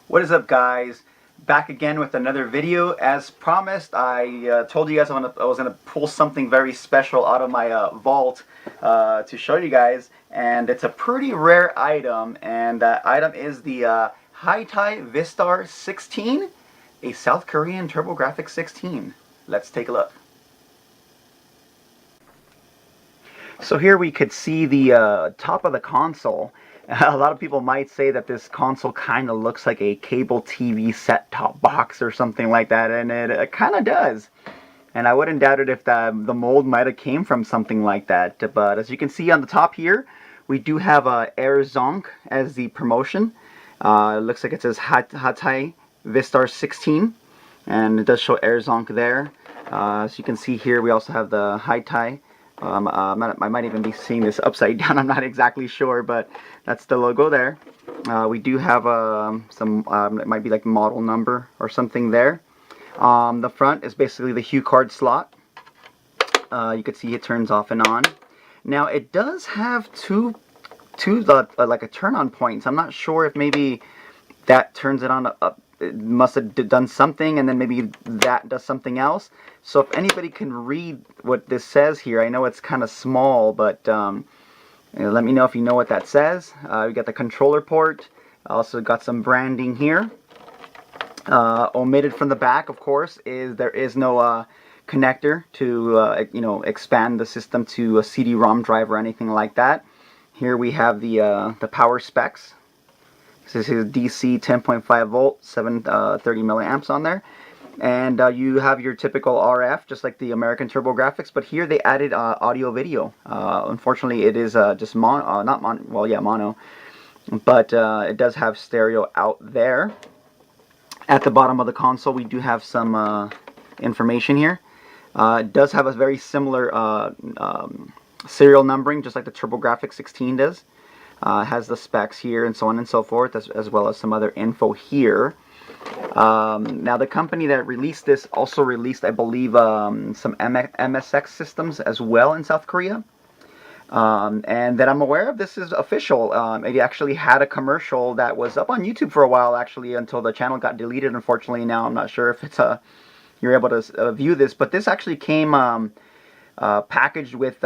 What is up, guys? Back again with another video. As promised, I told you guys I was gonna pull something very special out of my vault to show you guys, and it's a pretty rare item, and that item is the Haitai Vistar 16, a South Korean Turbografx 16. Let's take a look. So here we could see the top of the console. A lot of people might say that this console kind of looks like a cable TV set-top box or something like that, and it kind of does. And I wouldn't doubt it if the mold might have came from something like that. But as you can see on the top here, we do have Air Zonk as the promotion. It looks like it says Haitai Vistar 16, and it does show Air Zonk there. As you can see here, we also have the Haitai. I might even be seeing this upside down, I'm not exactly sure, but that's the logo there. We do have some, it might be like model number or something there. The front is basically the hue card slot. You can see it turns off and on. Now it does have two like a turn on points. I'm not sure if maybe that turns it on it must have done something, and then maybe that does something else. So if anybody can read what this says here, I know it's kind of small, but let me know if you know what that says. We got the controller port. Also got some branding here. Omitted from the back, of course, is there is no connector to expand the system to a CD-ROM drive or anything like that. Here we have the power specs. This is DC 10.5 volt, 730 milliamps on there. And you have your typical RF, just like the American Turbografx, but here they added audio video. Unfortunately, it is just mono, but it does have stereo out there. At the bottom of the console, we do have some information here. It does have a very similar serial numbering, just like the Turbografx 16 does. Has the specs here and so on and so forth, as well as some other info here. Now the company that released this also released, I believe, some MSX systems as well in South Korea. And that I'm aware of, this is official. It actually had a commercial that was up on YouTube for a while, actually, until the channel got deleted, unfortunately. Now I'm not sure if it's you're able to view this, but this actually came packaged with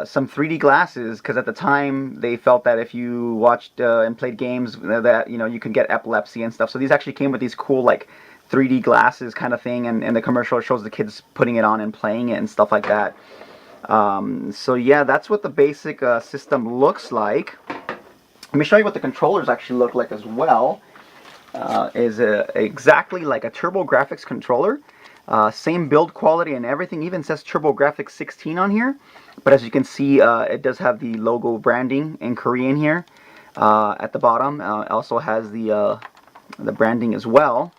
some 3D glasses, because at the time they felt that if you watched and played games that you could get epilepsy and stuff. So these actually came with these cool like 3D glasses kind of thing, and the commercial shows the kids putting it on and playing it and stuff like that. So yeah, that's what the basic system looks like. Let me show you what the controllers actually look like as well. Is exactly like a Turbografx controller. Same build quality and everything, even says Turbografx 16 on here. But as you can see, it does have the logo branding in Korean here at the bottom. It also has the branding as well.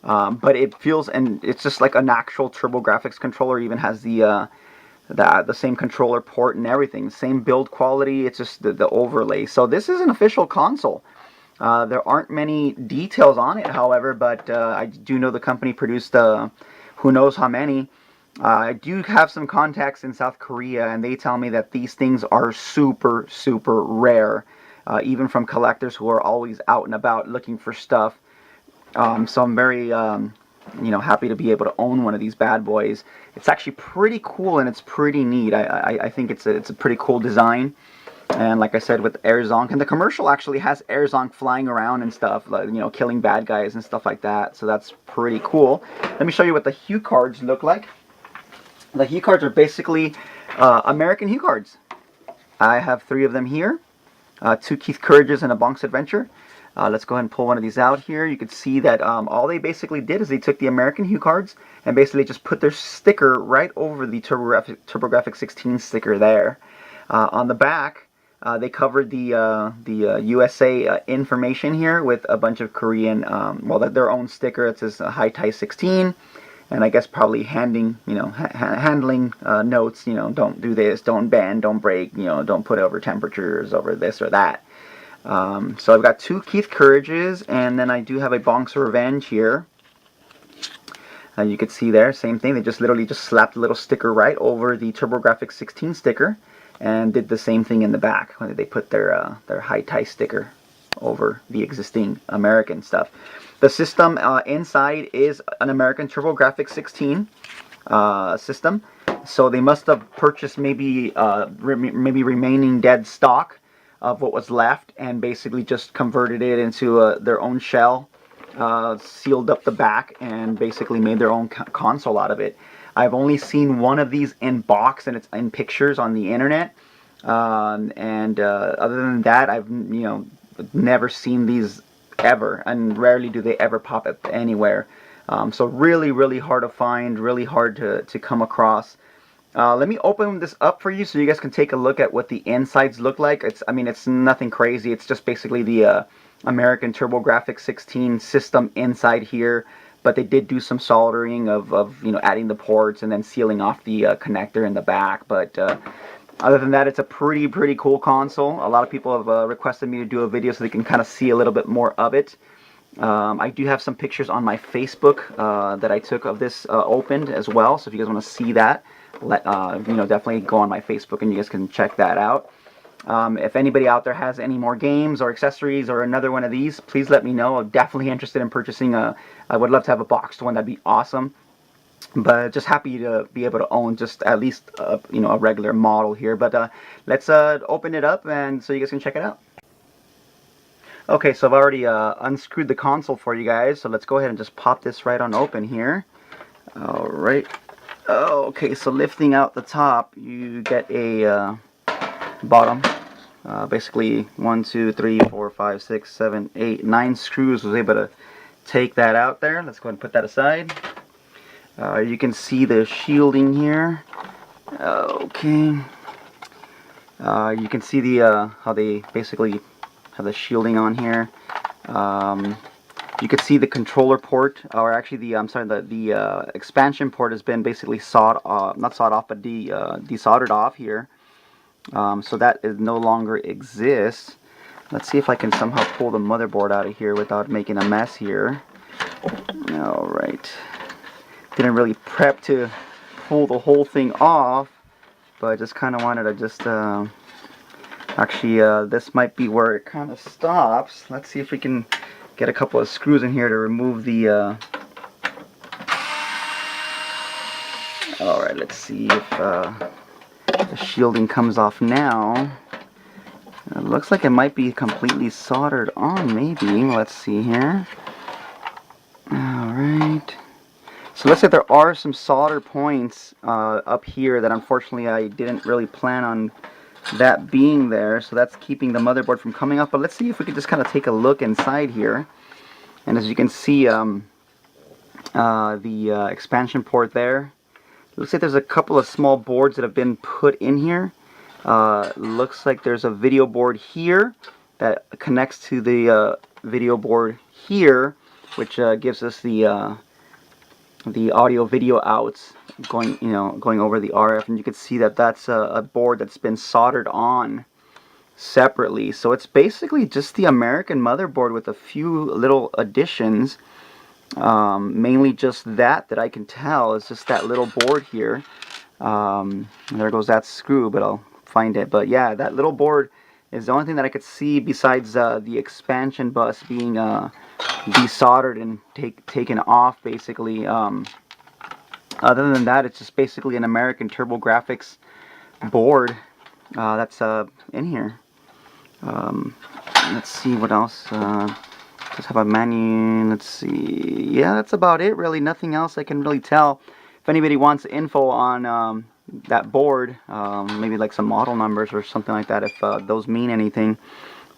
But it feels, and it's just like an actual Turbografx controller. Even has the same controller port and everything. Same build quality. It's just the overlay. So this is an official console. There aren't many details on it, however, but I do know the company produced who knows how many. I do have some contacts in South Korea, and they tell me that these things are super, super rare, even from collectors who are always out and about looking for stuff. So I'm very, happy to be able to own one of these bad boys. It's actually pretty cool, and it's pretty neat. I think it's a pretty cool design. And like I said, with Air Zonk, and the commercial actually has Air Zonk flying around and stuff, like, killing bad guys and stuff like that. So that's pretty cool. Let me show you what the hue cards look like. The hue cards are basically American hue cards. I have 3 of them here. 2 Keith Courage's and a Bonk's Adventure. Let's go ahead and pull one of these out here. You can see that all they basically did is they took the American hue cards and basically just put their sticker right over the Turbografx 16 sticker there. On the back, they covered the USA information here with a bunch of Korean, their own sticker. It says Haitai 16, and I guess probably handling notes. Don't do this, don't bend, don't break. Don't put over temperatures, over this or that. So I've got 2 Keith Courage's, and then I do have a Bonk's Revenge here. You can see there, same thing. They just literally slapped a little sticker right over the Turbografx 16 sticker, and did the same thing in the back. They put their Haitai sticker over the existing American stuff. The system inside is an American TurboGrafx 16 system, so they must have purchased maybe remaining dead stock of what was left and basically just converted it into their own shell, sealed up the back, and basically made their own console out of it. I've only seen one of these in box, and it's in pictures on the internet. Other than that, I've never seen these ever, and rarely do they ever pop up anywhere. So really hard to find, really hard to come across. Let me open this up for you so you guys can take a look at what the insides look like. I mean, it's nothing crazy. It's just basically the American TurboGrafx 16 system inside here. But they did do some soldering of adding the ports and then sealing off the connector in the back. But other than that, it's a pretty cool console. A lot of people have requested me to do a video so they can kind of see a little bit more of it. I do have some pictures on my Facebook that I took of this opened as well. So if you guys want to see that, definitely go on my Facebook and you guys can check that out. If anybody out there has any more games or accessories or another one of these, please let me know. I'm definitely interested in purchasing I would love to have a boxed one. That'd be awesome. But just happy to be able to own just at least a regular model here. But let's open it up and so you guys can check it out. Okay, so I've already unscrewed the console for you guys. So let's go ahead and just pop this right on open here. All right. Okay, so lifting out the top, you get a bottom. Basically 1, 2, 3, 4, 5, 6, 7, 8, 9 screws. Was able to take that out there. Let's go ahead and put that aside. You can see the shielding here. Okay. You can see the how they basically have the shielding on here. You can see the controller port, or actually the expansion port has been basically not sawed off, but desoldered off here. So that no longer exists. Let's see if I can somehow pull the motherboard out of here without making a mess here. Alright. Didn't really prep to pull the whole thing off, but I just kind of wanted to just actually this might be where it kind of stops. Let's see if we can get a couple of screws in here to remove the alright, let's see if the shielding comes off now. It looks like it might be completely soldered on, maybe. Let's see here. Alright. So let's say there are some solder points up here that unfortunately I didn't really plan on that being there. So that's keeping the motherboard from coming off. But let's see if we could just kind of take a look inside here. And as you can see, the expansion port there. Looks like there's a couple of small boards that have been put in here. Looks like there's a video board here that connects to the video board here, which gives us the audio video outs going over the RF, and you can see that that's a board that's been soldered on separately. So it's basically just the American motherboard with a few little additions. Mainly just that I can tell is just that little board here. There goes that screw, but I'll find it. But yeah, that little board is the only thing that I could see besides the expansion bus being desoldered and taken off basically. Other than that, it's just basically an American TurboGrafx board that's in here. Let's see what else. Just have a menu. Let's see. Yeah, that's about it really. Nothing else I can really tell. If anybody wants info on that board, maybe like some model numbers or something like that, if those mean anything.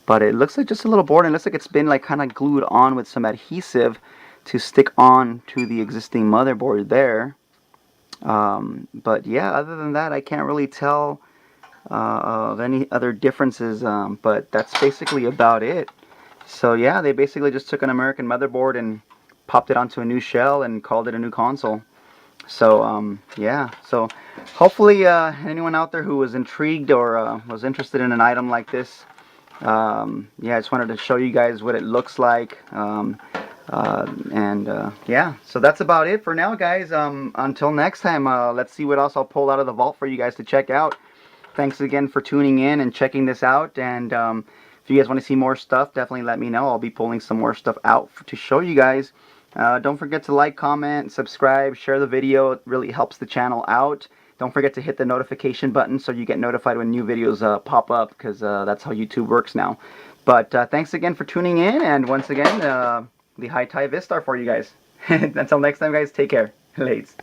But it looks like just a little board, and it looks like it's been like kind of glued on with some adhesive to stick on to the existing motherboard there. But yeah, other than that, I can't really tell of any other differences. But that's basically about it. So yeah, they basically just took an American motherboard and popped it onto a new shell and called it a new console. So yeah, so hopefully anyone out there who was intrigued or was interested in an item like this, yeah, I just wanted to show you guys what it looks like. Yeah, so that's about it for now, guys. Until next time, let's see what else I'll pull out of the vault for you guys to check out. Thanks again for tuning in and checking this out, and If you guys want to see more stuff, definitely let me know. I'll be pulling some more stuff out to show you guys. Don't forget to like, comment, subscribe, share the video. It really helps the channel out. Don't forget to hit the notification button so you get notified when new videos pop up, because that's how YouTube works now. But thanks again for tuning in, and once again, the Haitai Vistar for you guys. Until next time, guys, take care. Lates.